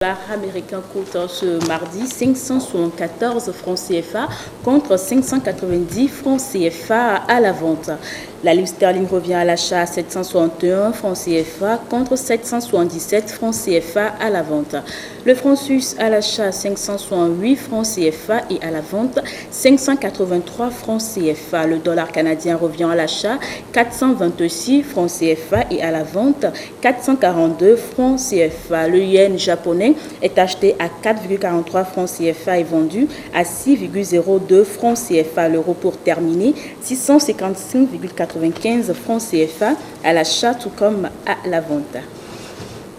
Le dollar américain coûte ce mardi 574 francs CFA contre 590 francs CFA à la vente. La livre sterling revient à l'achat à 761 francs CFA contre 777 francs CFA à la vente. Le franc suisse à l'achat 568 francs CFA et à la vente 583 francs CFA. Le dollar canadien revient à l'achat 426 francs CFA et à la vente 442 francs CFA. Le yen japonais est acheté à 4,43 francs CFA et vendu à 6,02 francs CFA. L'euro pour terminer 655,95 francs CFA à l'achat tout comme à la vente.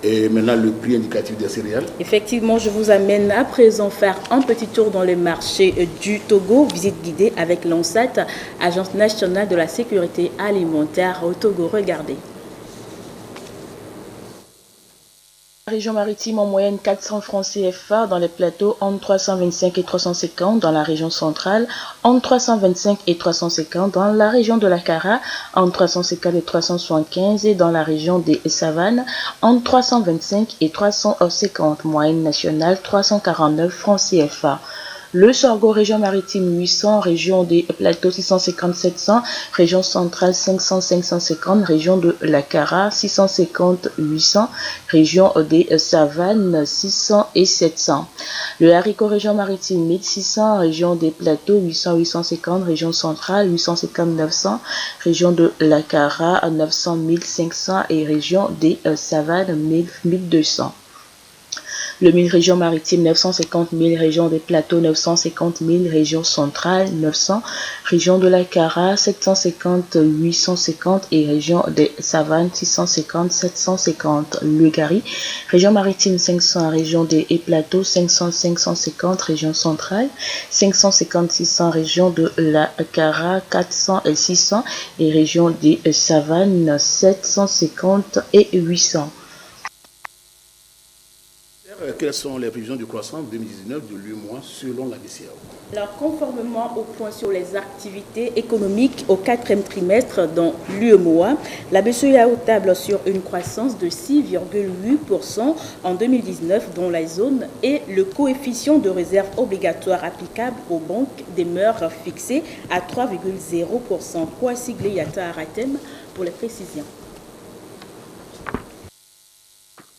Et maintenant, le prix indicatif des céréales. Effectivement, je vous amène à présent faire un petit tour dans le marché du Togo. Visite guidée avec l'ANSET, Agence nationale de la sécurité alimentaire au Togo. Regardez. La région maritime en moyenne 400 francs CFA, dans les plateaux entre 325 et 350, dans la région centrale entre 325 et 350, dans la région de la Kara entre 350 et 375 et dans la région des Savanes entre 325 et 350, moyenne nationale 349 francs CFA. Le sorgho, région maritime 800, région des plateaux 650-700, région centrale 500-550, région de la Kara 650-800, région des Savanes 600 et 700. Le haricot, région maritime 1600, région des plateaux 800-850, région centrale 850-900, région de la Kara 900-1500 et région des Savanes 1200. Le 1000 région maritime 950 000, région des plateaux 950 000, région centrale 900, région de la Kara 750 850 et région des Savanes 650 750. Le Gari, région maritime 500, région des plateaux 500 550, région centrale 550 600, région de la Kara 400 et 600 et région des Savanes 750 et 800. Quelles sont les prévisions de croissance 2019 de l'UEMOA selon la BCEAO? Alors, conformément au point sur les activités économiques au quatrième trimestre dans l'UEMOA, la BCEAO table sur une croissance de 6,8% en 2019 dans la zone et le coefficient de réserve obligatoire applicable aux banques demeure fixé à 3,0%. Kwasi Gleyata Aratem pour les précisions.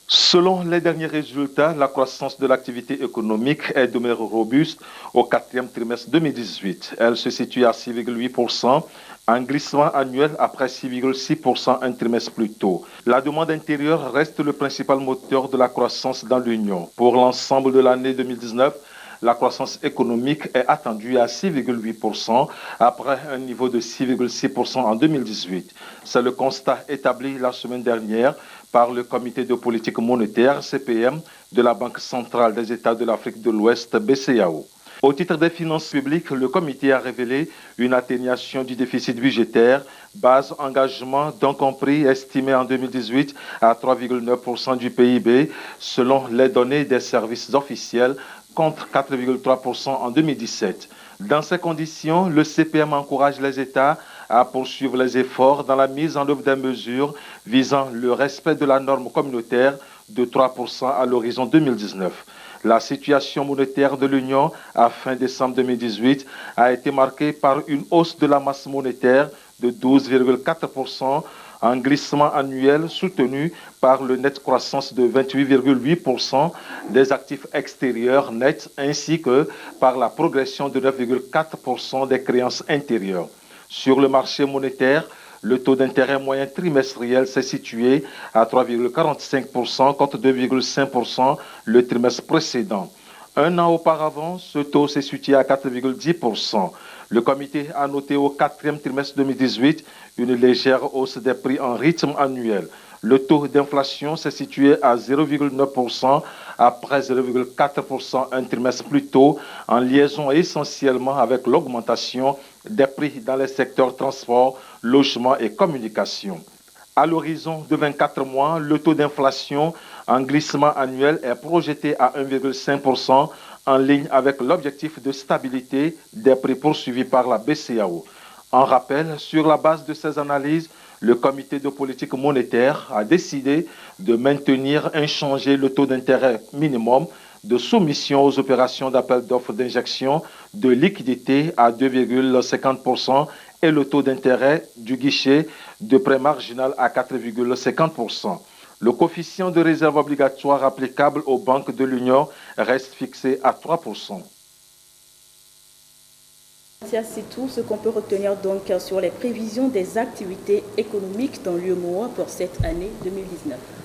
Selon les derniers résultats, la croissance de l'activité économique est demeurée robuste au quatrième trimestre 2018. Elle se situe à 6,8%, un glissement annuel après 6,6% un trimestre plus tôt. La demande intérieure reste le principal moteur de la croissance dans l'Union. Pour l'ensemble de l'année 2019, la croissance économique est attendue à 6,8% après un niveau de 6,6% en 2018. C'est le constat établi la semaine dernière par le Comité de politique monétaire, CPM, de la Banque centrale des États de l'Afrique de l'Ouest, BCEAO. Au titre des finances publiques, le comité a révélé une atténuation du déficit budgétaire, base engagement donc compris estimé en 2018 à 3,9% du PIB, selon les données des services officiels, contre 4,3% en 2017. Dans ces conditions, le CPM encourage les États à poursuivre les efforts dans la mise en œuvre des mesures visant le respect de la norme communautaire de 3% à l'horizon 2019. La situation monétaire de l'Union à fin décembre 2018 a été marquée par une hausse de la masse monétaire de 12,4%, un glissement annuel soutenu par le net croissance de 28,8% des actifs extérieurs nets ainsi que par la progression de 9,4% des créances intérieures. Sur le marché monétaire, le taux d'intérêt moyen trimestriel s'est situé à 3,45% contre 2,5% le trimestre précédent. Un an auparavant, ce taux s'est situé à 4,10%. Le comité a noté au quatrième trimestre 2018 une légère hausse des prix en rythme annuel. Le taux d'inflation s'est situé à 0,9% après 0,4% un trimestre plus tôt, en liaison essentiellement avec l'augmentation des prix dans les secteurs transport, logement et communication. À l'horizon de 24 mois, le taux d'inflation en glissement annuel est projeté à 1,5%, en ligne avec l'objectif de stabilité des prix poursuivis par la BCEAO. En rappel, sur la base de ces analyses, Le comité de politique monétaire a décidé de maintenir inchangé le taux d'intérêt minimum de soumission aux opérations d'appel d'offres d'injection de liquidité à 2,50% et le taux d'intérêt du guichet de prêt marginal à 4,50%. Le coefficient de réserve obligatoire applicable aux banques de l'Union reste fixé à 3%. C'est tout ce qu'on peut retenir donc sur les prévisions des activités économiques dans l'UEMOA pour cette année 2019.